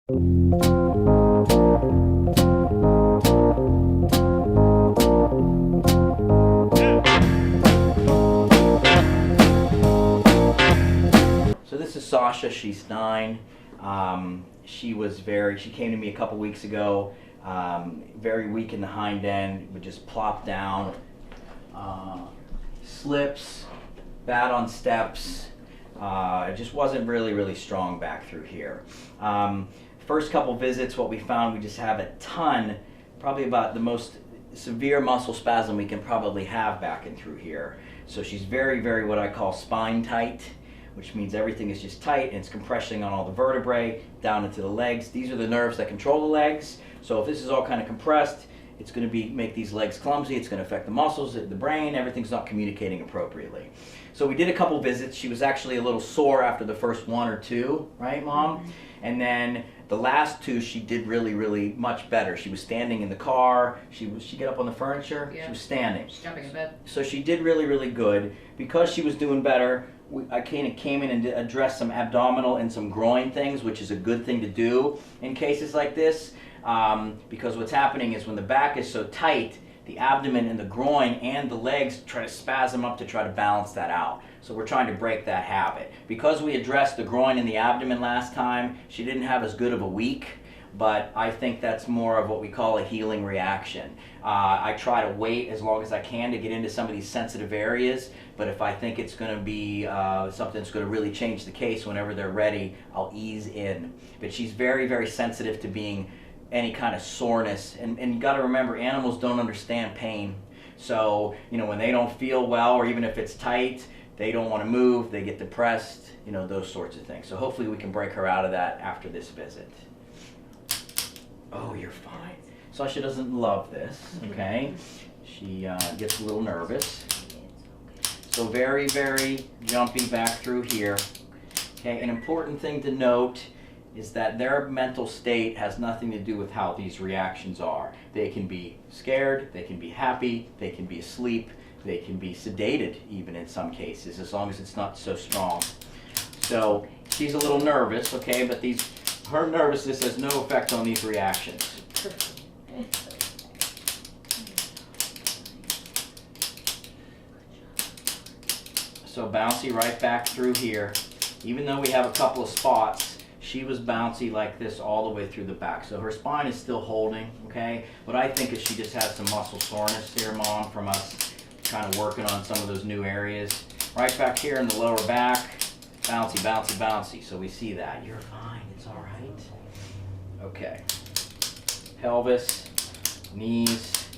So this is Sasha, she's 9. She came to me a couple weeks ago, very weak in the hind end, would just plop down, slips, bad on steps, it just wasn't really strong back through here. First couple visits, what we found, we just have a ton, probably about the most severe muscle spasm we can probably have back and through here. So she's very what I call spine tight, which means everything is just tight and it's compressing on all the vertebrae down into the legs. These are the nerves that control the legs. So if this is all kind of compressed, it's going to make these legs clumsy. It's going to affect the muscles, the brain. Everything's not communicating appropriately. So we did a couple visits. She was actually a little sore after the first 1 or 2, right, Mom? Mm-hmm. And then the last 2, she did really much better. She was standing in the car. She get up on the furniture. Yeah. She was standing. She's jumping in bed. So she did really good. Because she was doing better, I kind of came in and addressed some abdominal and some groin things, which is a good thing to do in cases like this. Because what's happening is when the back is so tight, the abdomen and the groin and the legs try to spasm up to try to balance that out. So we're trying to break that habit. Because we addressed the groin and the abdomen last time, she didn't have as good of a week, but I think that's more of what we call a healing reaction. I try to wait as long as I can to get into some of these sensitive areas, but if I think it's going to be something that's going to really change the case whenever they're ready, I'll ease in. But she's very sensitive to being any kind of soreness, and you got to remember, animals don't understand pain. So when they don't feel well, or even if it's tight, they don't want to move, they get depressed, those sorts of things. So hopefully we can break her out of that after this visit. Oh, you're fine. Sasha doesn't love this, okay? She gets a little nervous. So very jumpy back through here. Okay, an important thing to note is that their mental state has nothing to do with how these reactions are. They can be scared, they can be happy, they can be asleep, they can be sedated even in some cases, as long as it's not so strong. So she's a little nervous, okay, but her nervousness has no effect on these reactions. So bouncy right back through here. Even though we have a couple of spots, she was bouncy like this all the way through the back. So her spine is still holding, okay? What I think is she just has some muscle soreness here, Mom, from us kind of working on some of those new areas. Right back here in the lower back, bouncy. So we see that. You're fine, it's all right. Okay. Pelvis, knees.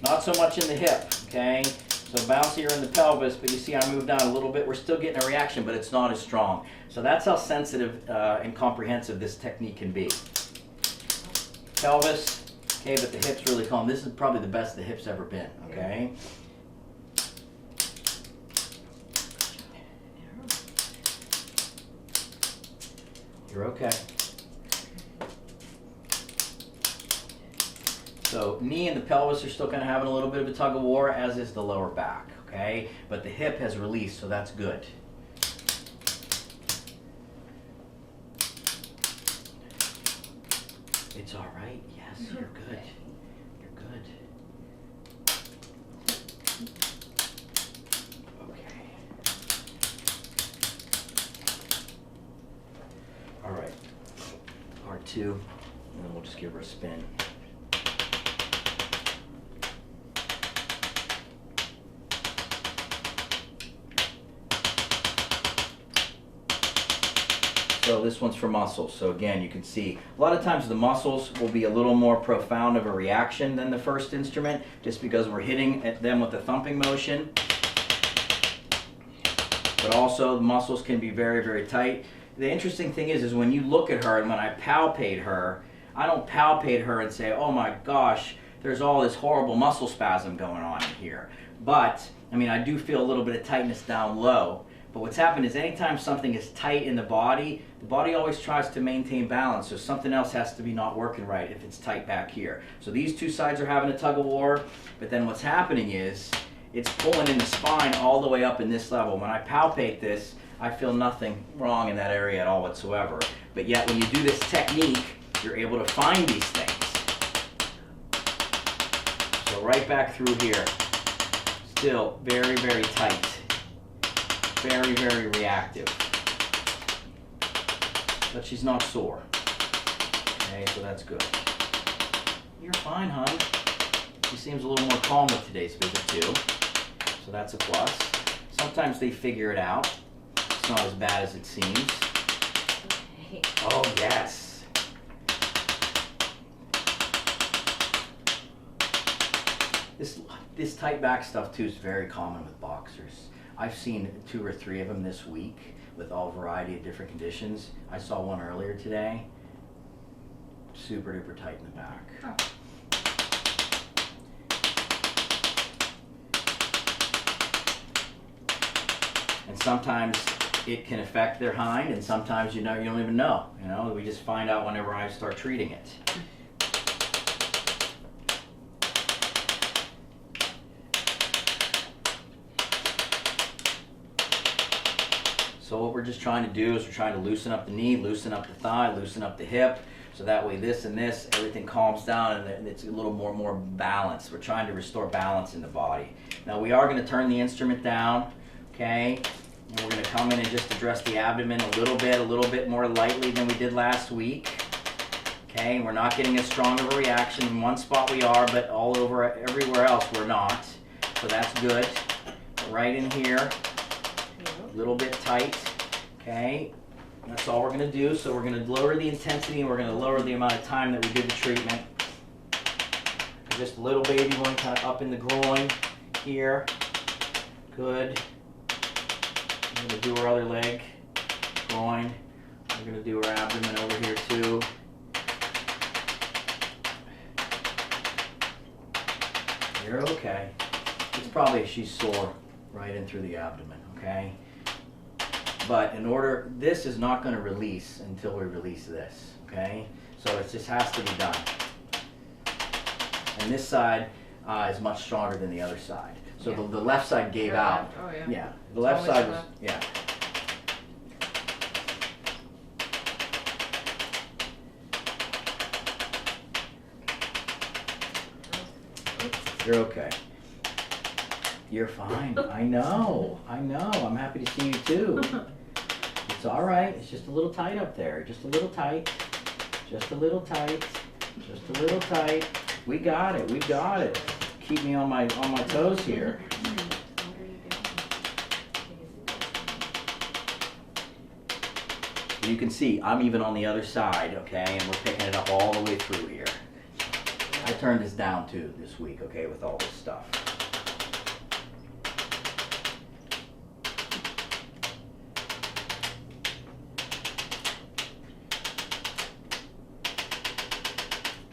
Not so much in the hip, okay? So bouncier in the pelvis, but you see I moved down a little bit. We're still getting a reaction, but it's not as strong. So that's how sensitive and comprehensive this technique can be. Pelvis, okay, but the hips really calm. This is probably the best the hip's ever been, okay? You're okay. So knee and the pelvis are still kind of having a little bit of a tug of war, as is the lower back, okay? But the hip has released, so that's good. It's all right. Yes, you're good. You're good. Okay. All right. Part 2, and then we'll just give her a spin. So this one's for muscles. So again, you can see a lot of times the muscles will be a little more profound of a reaction than the first instrument, just because we're hitting at them with a thumping motion. But also the muscles can be very tight. The interesting thing is when you look at her and when I palpate her, I don't palpate her and say, oh my gosh, there's all this horrible muscle spasm going on in here. But, I mean, I do feel a little bit of tightness down low. But what's happened is anytime something is tight in the body always tries to maintain balance, so something else has to be not working right if it's tight back here. So these two sides are having a tug of war, but then what's happening is it's pulling in the spine all the way up in this level. When I palpate this, I feel nothing wrong in that area at all whatsoever. But yet when you do this technique, you're able to find these things. So right back through here, still very, very tight. Very, very reactive. But she's not sore. Okay, so that's good. You're fine, hon. She seems a little more calm with today's visit too. So that's a plus. Sometimes they figure it out. It's not as bad as it seems. Okay. Oh, yes. This tight back stuff too is very common with boxers. I've seen 2 or 3 of them this week with all variety of different conditions. I saw one earlier today. Super duper tight in the back. Oh. And sometimes it can affect their hind, and sometimes you don't even know. You know, we just find out whenever I start treating it. So what we're just trying to do is we're trying to loosen up the knee, loosen up the thigh, loosen up the hip, so that way this and this, everything calms down and it's a little more balanced. We're trying to restore balance in the body. Now we are going to turn the instrument down, okay? And we're going to come in and just address the abdomen a little bit more lightly than we did last week. Okay, we're not getting as strong of a reaction. In one spot we are, but all over everywhere else we're not. So that's good. Right in here. A little bit tight, okay? That's all we're gonna do. So we're gonna lower the intensity and we're gonna lower the amount of time that we did the treatment. Just a little baby one kind of up in the groin here. Good. We're gonna do our other leg, groin. We're gonna do our abdomen over here too. You're okay. It's probably she's sore right in through the abdomen, okay? But in order, this is not going to release until we release this, okay? So it just has to be done. And this side is much stronger than the other side. So Yeah. the left side gave Your out. left, oh, yeah. Yeah, the It's left always side was, left. yeah. You're okay. You're fine. I know. I'm happy to see you too. It's all right. It's just a little tight up there. Just a little tight. Just a little tight. Just a little tight. We got it. We got it. Keep me on my toes here. You can see I'm even on the other side, okay, and we're picking it up all the way through here. I turned this down too this week, okay, with all this stuff.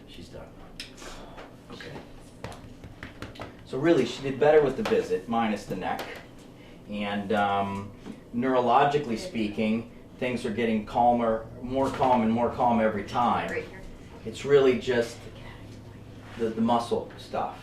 She's done. Okay. So really, she did better with the visit, minus the neck. And neurologically speaking, things are getting calmer, more calm every time. Right here. It's really just the muscle stuff.